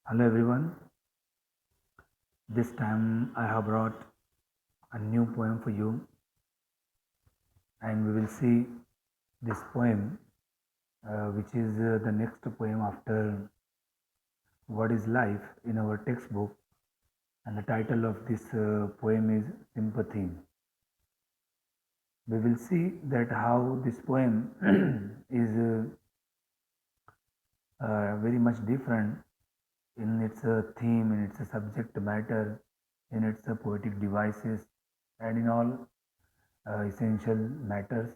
Hello everyone. This time I have brought a new poem for you, and we will see this poem, which is the next poem after What is Life in our textbook, and the title of this poem is Sympathy. We will see that how this poem is very much different in its theme, in its subject matter, in its poetic devices, and in all essential matters.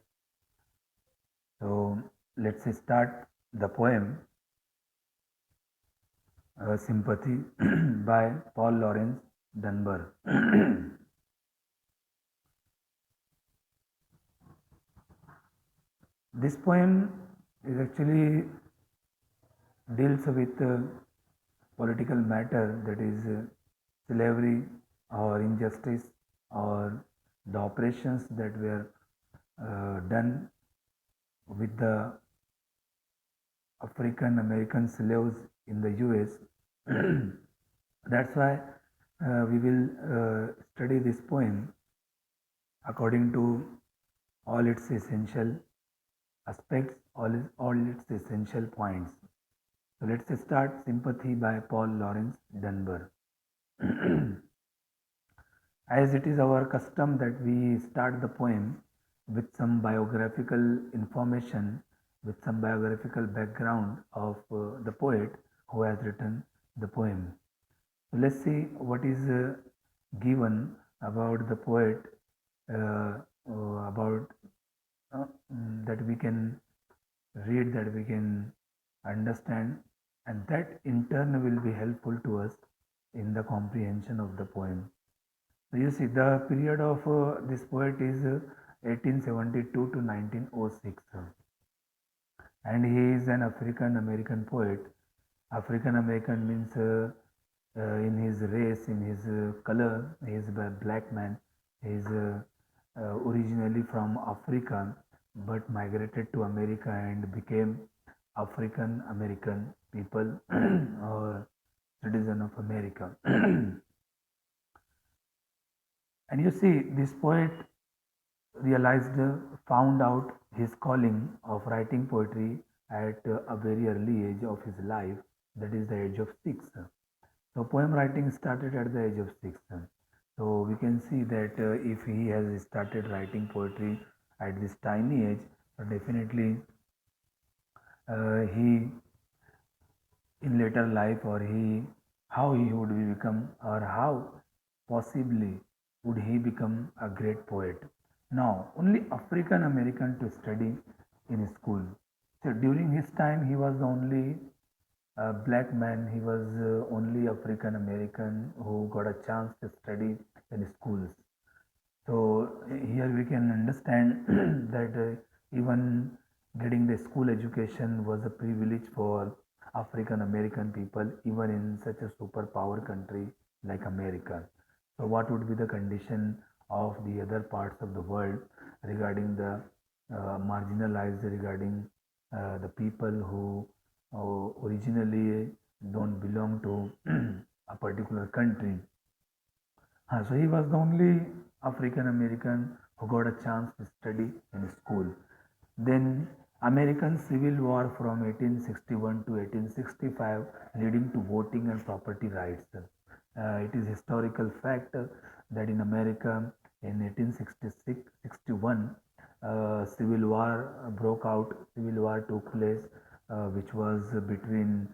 So let's start the poem Sympathy by Paul Lawrence Dunbar. This poem is actually deals with political matter, that is slavery or injustice or the operations that were done with the African American slaves in the US. That's why we will study this poem according to all its essential aspects, all its essential points. So let's start Sympathy by Paul Lawrence Dunbar. As it is our custom that we start the poem with some biographical information, with some biographical background of the poet who has written the poem. So let's see what is given about the poet, about that we can read, that we can understand, and that in turn will be helpful to us in the comprehension of the poem. So you see, the period of this poet is 1872 to 1906, and he is an African American poet. African American means in his race, in his color, he is a black man. He is originally from Africa, but migrated to America and became African American people or citizen of America. And you see, this poet realized, found out his calling of writing poetry at a very early age of his life, that is the age of 6. So poem writing started at the age of 6. So we can see that if he has started writing poetry at this tiny age, definitely he in later life, or he how he would become, or how possibly would he become a great poet. Now only African American to study in school. So during his time he was the only black man, he was only African American who got a chance to study in schools. So here we can understand that even getting the school education was a privilege for African American people, even in such a superpower country like America. So what would be the condition of the other parts of the world regarding the marginalized, regarding the people who originally don't belong to a particular country. So he was the only African American who got a chance to study in school. Then American Civil War from 1861 to 1865, leading to voting and property rights. It is historical fact that in America in 1866-61, civil war broke out. Civil war took place, which was between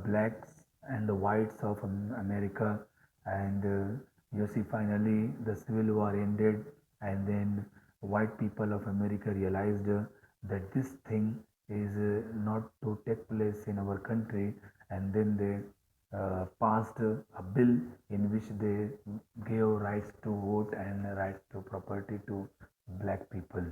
blacks and the whites of America, and you see, finally the civil war ended, and then white people of America realized that this thing is not to take place in our country, and then they passed a bill in which they gave rights to vote and rights to property to black people.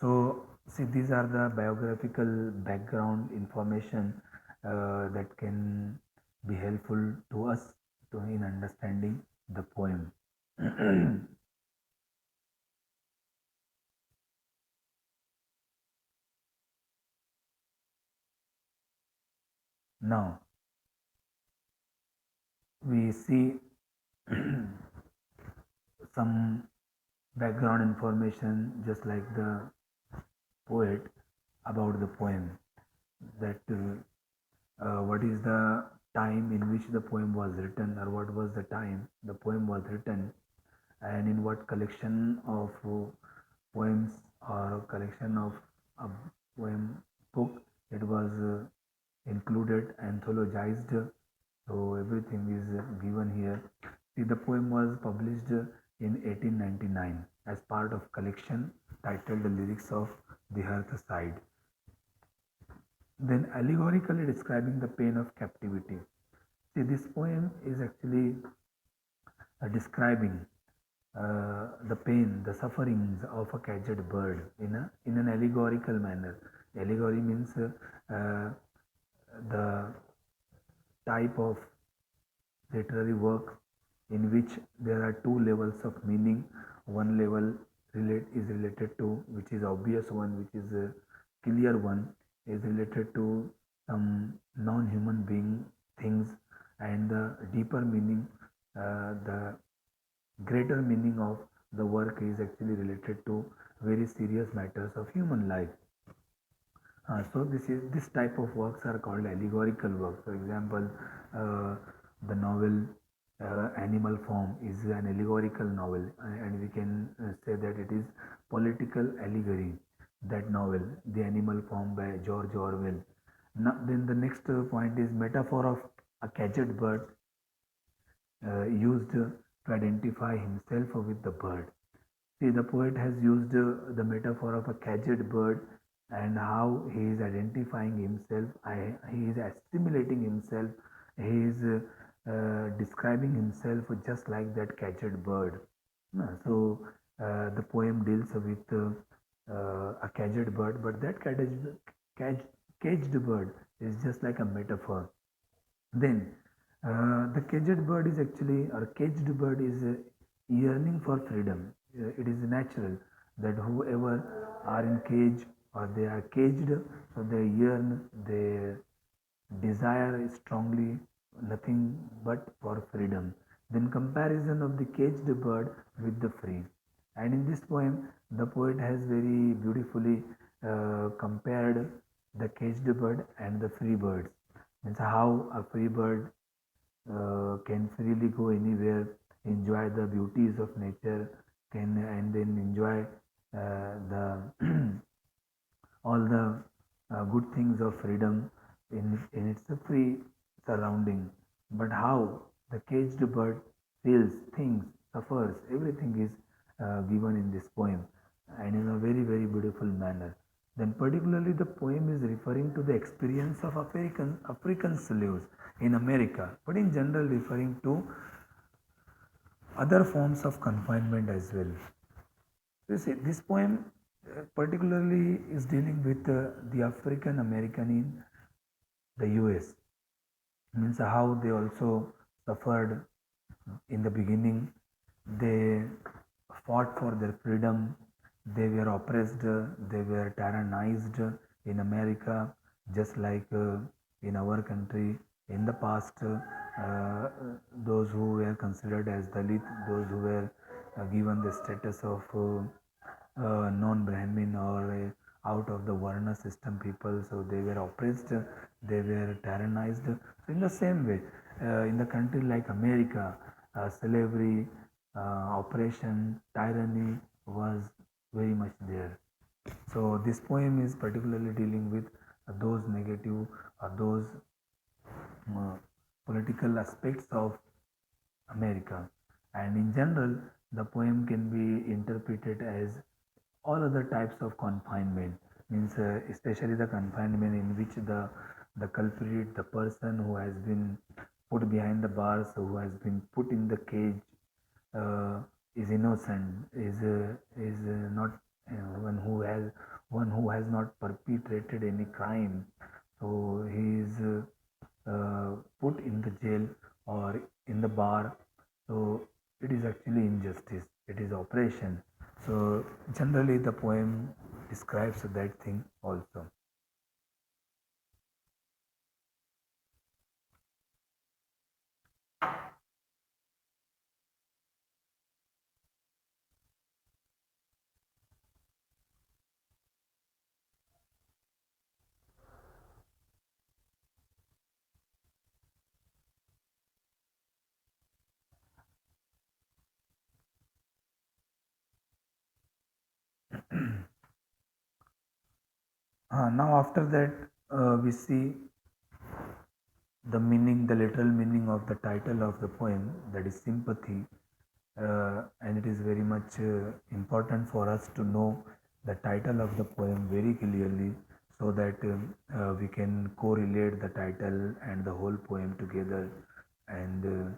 So, see, these are the biographical background information that can be helpful to us to in understanding the poem. Now we see some background information just like the poet about the poem, that what is the time in which the poem was written, or what was the time the poem was written, and in what collection of poems or collection of a poem book it was included, anthologized. So everything is given here. See, the poem was published in 1899 as part of collection titled The Lyrics of the Hearth Side. Then allegorically describing the pain of captivity. See, this poem is actually describing the pain, the sufferings of a caged bird in an allegorical manner. Allegory means the type of literary work in which there are two levels of meaning. One level is related to, which is obvious one, which is a clear one, is related to some non-human being things, and the deeper meaning, the greater meaning of the work is actually related to very serious matters of human life. So this type of works are called allegorical works. For example, the novel Animal Farm is an allegorical novel, and we can say that it is political allegory. That novel, The Animal Farm by George Orwell. Now, then the next point is metaphor of a caged bird used to identify himself with the bird. See, the poet has used the metaphor of a caged bird and how he is identifying himself, he is assimilating himself, he is describing himself just like that caged bird. So, the poem deals with a caged bird, but that caged, caged bird is just like a metaphor. Then, the caged bird is actually, or caged bird is yearning for freedom. It is natural that whoever are in cage or they are caged, so they yearn, they desire strongly nothing but for freedom. Then comparison of the caged bird with the free. And in this poem, the poet has very beautifully compared the caged bird and the free birds. Means how a free bird can freely go anywhere, enjoy the beauties of nature, can and then enjoy the all the good things of freedom in its free surrounding. But how the caged bird feels, thinks, suffers, everything is given in this poem, and in a very, very beautiful manner. Then, particularly, the poem is referring to the experience of African slaves in America, but in general, referring to other forms of confinement as well. You see, this poem particularly is dealing with the African American in the US. Means how they also suffered in the beginning. They fought for their freedom. They were oppressed. They were tyrannized in America, just like in our country. In the past, those who were considered as Dalit, those who were given the status of non-Brahmin or out of the Varna system people, so they were oppressed, they were tyrannized. So in the same way, in the country like America, slavery, oppression, tyranny was very much there. So this poem is particularly dealing with those negative or those uh, political aspects of America. And in general, the poem can be interpreted as all other types of confinement, means especially the confinement in which the culprit, the person who has been put behind the bars, who has been put in the cage, uh, is innocent, is not one who has not perpetrated any crime, so he is put in the jail or in the bar. So it is actually injustice, it is oppression. So generally the poem describes that thing also. Now after that, we see the meaning, the literal meaning of the title of the poem, that is sympathy. And it is very much important for us to know the title of the poem very clearly, so that we can correlate the title and the whole poem together, and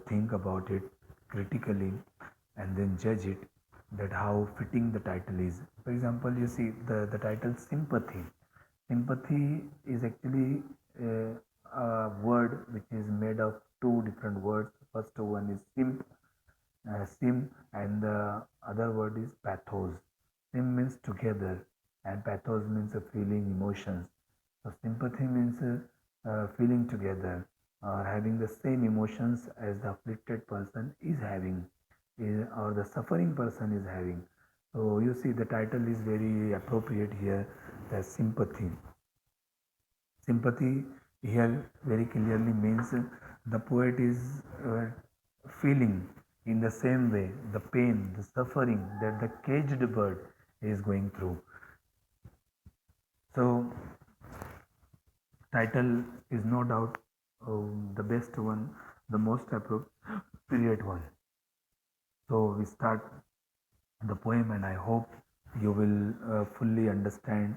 think about it critically, and then judge it, that how fitting the title is. For example, you see the title sympathy. Sympathy is actually a word which is made of two different words. First one is sim, and the other word is pathos. Sim means together, and pathos means a feeling, emotions. So sympathy means feeling together, or having the same emotions as the afflicted person is having, or the suffering person is having. So you see, the title is very appropriate here. The sympathy. Sympathy here very clearly means the poet is feeling in the same way the pain, the suffering that the caged bird is going through. So, title is no doubt the best one, the most appropriate one. So, we start the poem, and I hope you will fully understand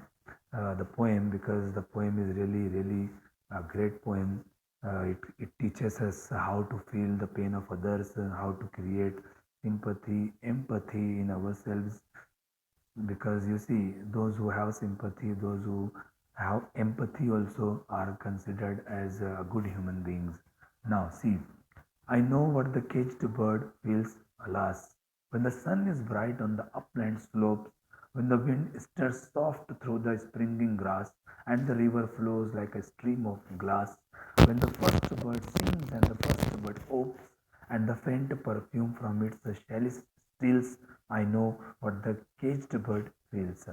the poem, because the poem is really, really a great poem. It teaches us how to feel the pain of others, how to create sympathy, empathy in ourselves, because you see, those who have sympathy, those who have empathy also are considered as good human beings. Now, see, I know what the caged bird feels, alas, when the sun is bright on the upland slopes, when the wind stirs soft through the springing grass, and the river flows like a stream of glass, when the first bird sings and the first bird opes, and the faint perfume from its chalice steals, I know what the caged bird feels.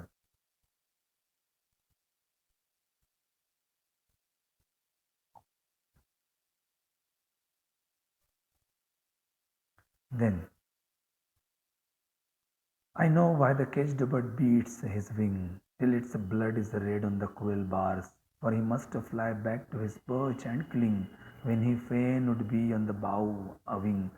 Then I know why the caged bird beats his wing till its blood is red on the cruel bars, for he must fly back to his perch and cling when he fain would be on the bough a wing.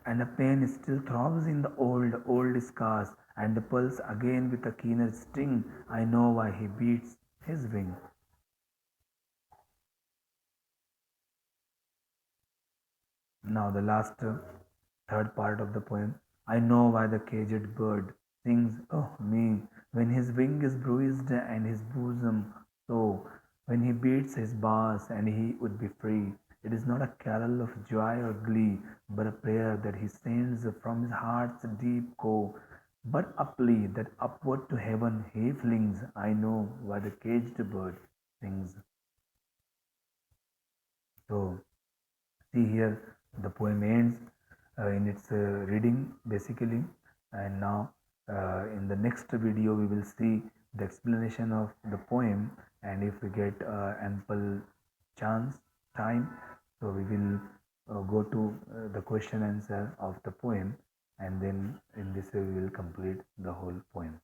And the pain still throbs in the old scars, and the pulse again with a keener sting. I know why he beats his wing. Now, the last third part of the poem. I know why the caged bird sings, oh me, when his wing is bruised and his bosom so, when he beats his bars and he would be free. It is not a carol of joy or glee, but a prayer that he sends from his heart's deep core. But a plea that upward to heaven he flings. I know why the caged bird sings. So, see here, the poem ends in its reading basically, and now in the next video we will see the explanation of the poem, and if we get ample chance, time, so we will go to the question answer of the poem, and then in this way we will complete the whole poem.